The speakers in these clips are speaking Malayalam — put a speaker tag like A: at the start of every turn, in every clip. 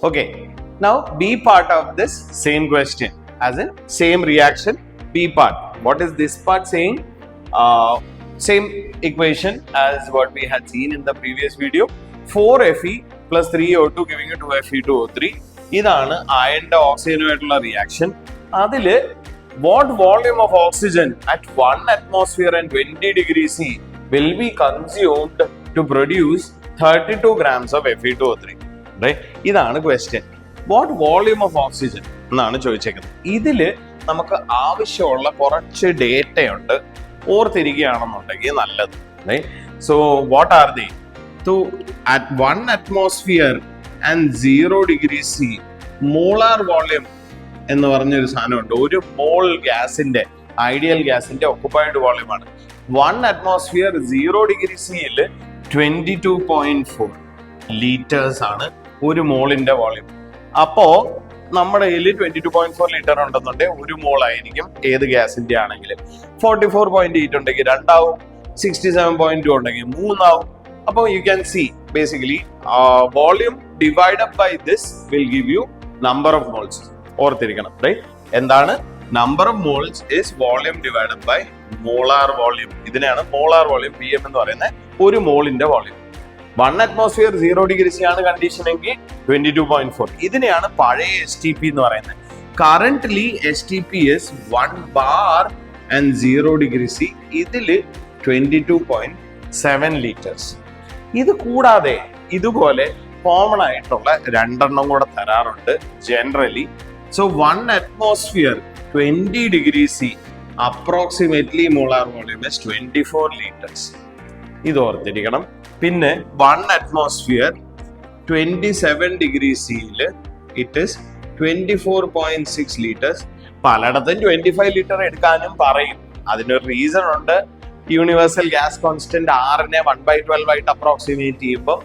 A: Okay, now B part of this same question, as in same reaction, B part. What is this part saying? Same equation as what we had seen in the previous video. 4Fe plus 3O2 giving you 2Fe2O3. ഇതാണ് അയണിന്റെ ഓക്സിജനുമായിട്ടുള്ള റിയാക്ഷൻ. അതില് what volume of oxygen at 1 atmosphere and 20 degrees C will be consumed to produce 32 grams of Fe2O3? Right? ഇതാണ് question. What volume of oxygen എന്നാണ് ചോദിച്ചേക്കുന്നത്. ഇതില് നമുക്ക് ആവശ്യമുള്ള കുറച്ച് ഡേറ്റ ഉണ്ട്, ഓർത്തിരിക്കുകയാണെന്നുണ്ടെങ്കിൽ നല്ലത്. So what are they? at 1 atmosphere and 0 degrees C molar volume എന്ന് പറഞ്ഞൊരു സാധനമുണ്ട്. ഒരു മോൾ ഗ്യാസിന്റെ, ഐഡിയൽ ഗ്യാസിന്റെ ഒക്കുപൈഡ് വോളിയമാണ്. 1 atmosphere 0 degree സിയിൽ 22.4 liters ആണ് ഒരു മോളിന്റെ വോളിയം. അപ്പോ നമ്മുടെ കയ്യിൽ 22.4 ലിറ്റർ ഉണ്ടെന്നുണ്ടെങ്കിൽ ഒരു മോൾ ആയിരിക്കും ഏത് ഗ്യാസിന്റെ ആണെങ്കിലും. 44.8 ഉണ്ടെങ്കിൽ 2 ആവും, 67.2 ഉണ്ടെങ്കിൽ 3 ആവും. അപ്പൊ you can see basically volume divided by this will give you number of moles. ഓർത്തിരിക്കണം, റൈറ്റ്? എന്താണ് number of moles is volume divided by molar volume. ഇതിനെയാണ് മോളാർ വോളിയം, PM എന്ന് പറയുന്നത് ഒരു മോളിന്റെ വോളിയം. 1 atmosphere 0 degree C ആണ് കണ്ടീഷൻ എങ്കിൽ 22.4. ഇതിനെയാണ് പഴയ STP എന്ന് പറയുന്നത്. Currently STP is 1 bar and 0 degree C. ഇതില് 22.7 liters. ഇത് കൂടാതെ ഇതുപോലെ കോമൺ ആയിട്ടുള്ള രണ്ടെണ്ണം കൂടെ തരാറുണ്ട് generally. So 1 atmosphere 20 degree C approximately molar volume is 24 liters. ഇത് ഓർത്തിരിക്കണം. പിന്നെ 1 atmosphere 27 degree Cയിൽ ഇറ്റ് ഇസ് 24.6 liters. പലയിടത്തും 25 ലിറ്റർ എടുക്കാനും പറയും. അതിനൊരു റീസൺ ഉണ്ട്. യൂണിവേഴ്സൽ ഗ്യാസ് കോൺസ്റ്റന്റ് ആറിനെ 1/12 ആയിട്ട് അപ്രോക്സിമേറ്റ് ചെയ്യുമ്പോൾ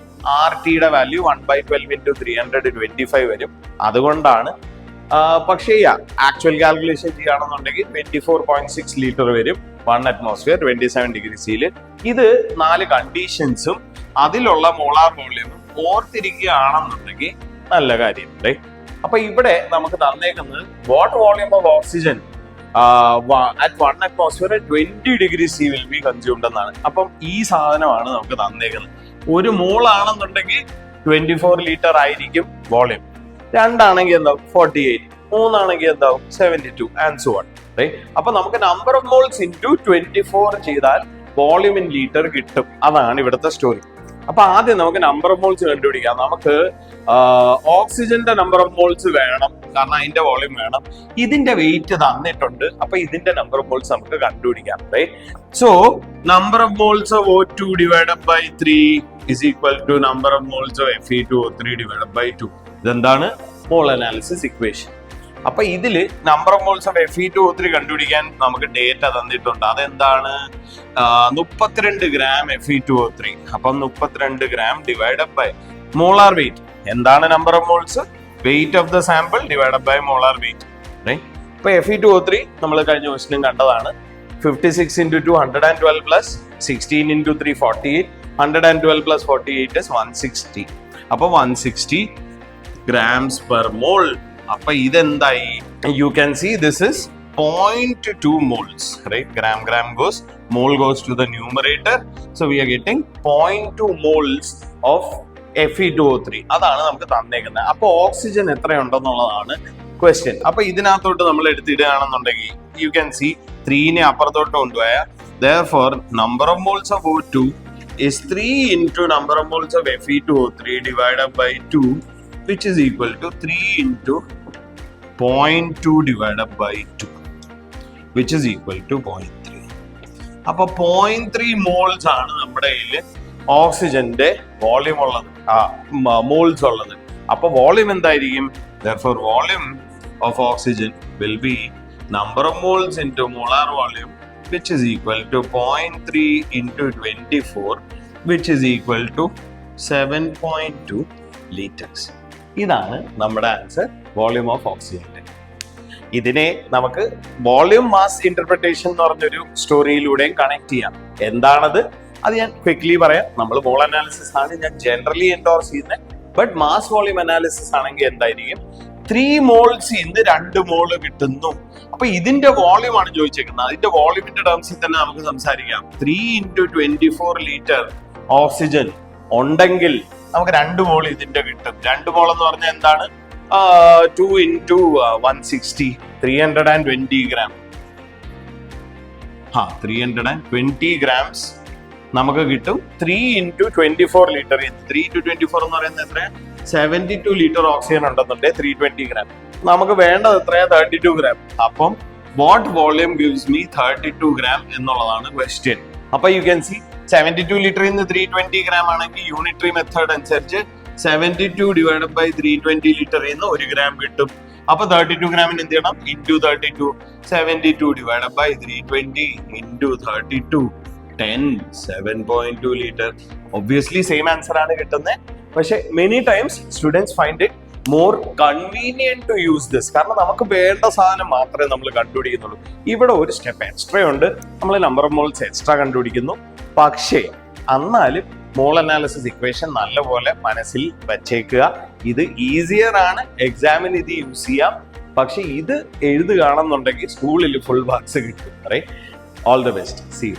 A: RTയുടെ വാല്യൂ 1/12 into 325 വരും. അതുകൊണ്ടാണ്. പക്ഷേ ആക്ച്വൽ കാൽക്കുലേഷൻ ചെയ്യുകയാണെന്നുണ്ടെങ്കിൽ 24.6 ലിറ്റർ വരും 1 atmosphere 27 degree Cയിൽ. ഇത് 4 കണ്ടീഷൻസും അതിലുള്ള മോളാർ വോളിയമും ഓർത്തിരിക്കുകയാണെന്നുണ്ടെങ്കിൽ നല്ല കാര്യം. അപ്പൊ ഇവിടെ നമുക്ക് തന്നേക്കുന്നത് what volume of oxygen at 1 atmosphere 20 degree C will be consumed എന്നാണ്. അപ്പം ഈ സാധനമാണ് നമുക്ക് തന്നേക്കുന്നത്. ഒരു മോൾ ആണെന്നുണ്ടെങ്കിൽ 24 ലിറ്റർ ആയിരിക്കും വോളിയം. 2 ആണെങ്കിൽ എന്താവും 48, 3 ആണെങ്കിൽ എന്താവും 72 and so on. അപ്പൊ നമുക്ക് നമ്പർ ഓഫ് മോൾസ് ഇൻറ്റു 24 ചെയ്താൽ വോളിയം ഇൻ ലിറ്റർ കിട്ടും. അതാണ് ഇവിടുത്തെ സ്റ്റോറി. അപ്പൊ ആദ്യം നമുക്ക് നമ്പർ ഓഫ് മോൾസ് കണ്ടുപിടിക്കാം. നമുക്ക് ഓക്സിജന്റെ നമ്പർ ഓഫ് മോൾസ് വേണം, കാരണം അതിന്റെ വോളിയം വേണം. ഇതിന്റെ വെയിറ്റ് തന്നിട്ടുണ്ട്. അപ്പൊ ഇതിന്റെ നമ്പർ ഓഫ് മോൾസ് നമുക്ക് കണ്ടുപിടിക്കാം. So number of moles of O2 divided by 3 is equal to number of moles of Fe2O3 divided by 2. ഇതെന്താണ്? മോൾ അനാലിസിസ് ഇക്വേഷൻ. അപ്പൊ ഇതില് number of moles of Fe2O3 കണ്ടുപിടിക്കാൻ നമുക്ക് ഡേറ്റ തന്നിട്ടുണ്ട്. അതെന്താണ്? 32 ഗ്രാം Fe2O3. അപ്പം 32 gram divided by molar weight. എന്താണ് number of moles? Weight of the sample divided by molar weight. ഇപ്പൊ Fe2O3 നമ്മൾ കഴിഞ്ഞ ക്വസ്റ്റിനും കണ്ടതാണ്. 56 into 2 112 plus 16 into 3 48. 112 plus 48 is 160. അപ്പൊ 160 grams per mole. അപ്പൊ ഇതെന്തായി? You can see this is 0.2 moles, right? Gram goes, mole goes to the numerator. So we are getting 0.2 moles of Fe2O3. അതാണ് നമുക്ക് തന്നേക്കുന്നത്. അപ്പൊ ഓക്സിജൻ എത്രയുണ്ടെന്നുള്ളതാണ് ക്വസ്റ്റ്യൻ. അപ്പൊ ഇതിനകത്തോട്ട് നമ്മൾ എടുത്തിടുകയാണെന്നുണ്ടെങ്കിൽ you can see 3നെ അപ്പുറത്തോട്ട് കൊണ്ടുപോയാൽ therefore number of moles of O2 is 3 into number of moles of Fe2O3 divided by 2, which is equal to 3 into 0.2 divided by 2, which is equal to 0.3. അപ്പൊ 0.3 മോൾസ് ആണ് നമ്മുടെ കയ്യിൽ ഓക്സിജന്റെ വോളിയം ഉള്ളത്, മോൾസ് ഉള്ളത്. അപ്പൊ വോളിയം എന്തായിരിക്കും? therefore volume of oxygen will be number of moles into molar volume, which is equal to 0.3 into 24, which is equal to 7.2 liters. ഇതാണ് നമ്മുടെ ആൻസർ, വോളിയം ഓഫ് ഓക്സിജന്റെ. ഇതിനെ നമുക്ക് വോളിയം മാസ് ഇന്റർപ്രിട്ടേഷൻ എന്ന് പറഞ്ഞൊരു സ്റ്റോറിയിലൂടെയും കണക്ട് ചെയ്യാം. എന്താണത്? അത് ഞാൻ ക്വിക്ലി പറയാം. നമ്മൾ മോൾ അനാലിസിസ് ആണ് ഞാൻ ജനറലി എൻഡോർസ് ചെയ്യുന്നത്. ബട്ട് മാസ് വോളിയം അനാലിസിസ് ആണെങ്കിൽ എന്തായിരിക്കും 3 മോൾസ് ഇന്ന് 2 മോള് കിട്ടുന്നു. അപ്പൊ ഇതിന്റെ വോളിയം ആണ് ചോദിച്ചേക്കുന്നത്. അതിന്റെ വോളിയമിന്റെ ടേംസിൽ തന്നെ നമുക്ക് സംസാരിക്കാം. 3 × 24 ലിറ്റർ ഓക്സിജൻ ഉണ്ടെങ്കിൽ നമുക്ക് 2 മോൾ ഇതിന്റെ കിട്ടും. 2 മോൾ എന്ന് പറഞ്ഞാൽ എന്താണ്? 2 × 160 320 ഗ്രാം. 320 ഗ്രാംസ് നമുക്ക് കിട്ടും. 3 × 24 ലിറ്റർ. 3 × 24 എന്ന് പറയുന്നത് എത്ര? 72 ലിറ്റർ ഓക്സിജൻ ഉണ്ടെന്നുണ്ടെങ്കിൽ 320 ഗ്രാം. നമുക്ക് വേണ്ടത് എത്രയാ? 32 ഗ്രാം. അപ്പം what volume gives me 32 gram എന്നുള്ളതാണ് ക്വസ്റ്റ്യൻ. അപ്പൊ യു ക്യാൻ സി 72 ലിറ്ററിൽ നിന്ന് 320 ഗ്രാം ആണെങ്കിൽ യൂണിറ്ററി മെത്തേഡ് അനുസരിച്ച് 72 ഡിവൈഡഡ് ബൈ 320 ലിറ്ററിൽ നിന്ന് 1 ഗ്രാം കിട്ടും. അപ്പൊ 32 ഗ്രാമിന് എന്ത് ചെയ്യണം? Into 32. 72 divided by 320 into 32 10 7.2 litre. Obviously same answer ആണ് കിട്ടുന്നത്. പക്ഷെ many times students find it more convenient to use this. കാരണം നമുക്ക് വേണ്ട സാധനം മാത്രമേ നമ്മൾ കണ്ടുപിടിക്കുന്നുള്ളൂ. ഇവിടെ ഒരു സ്റ്റെപ്പ് എക്സ്ട്രാ ഉണ്ട്. നമ്മൾ നമ്പർ ഓഫ് മോൾസ് എക്സ്ട്രാ കണ്ടുപിടിക്കുന്നു. പക്ഷേ എന്നാലും മോൾ അനാലിസിസ് ഇക്വേഷൻ നല്ലപോലെ മനസ്സിൽ വച്ചേക്കുക. ഇത് ഈസിയർ ആണ്, എക്സാമിന് ഇത് യൂസ് ചെയ്യാം. പക്ഷെ ഇത് എഴുതുകയാണെന്നുണ്ടെങ്കിൽ സ്കൂളിൽ ഫുൾ മാർക്സ് കിട്ടും. Right? All the best. See U.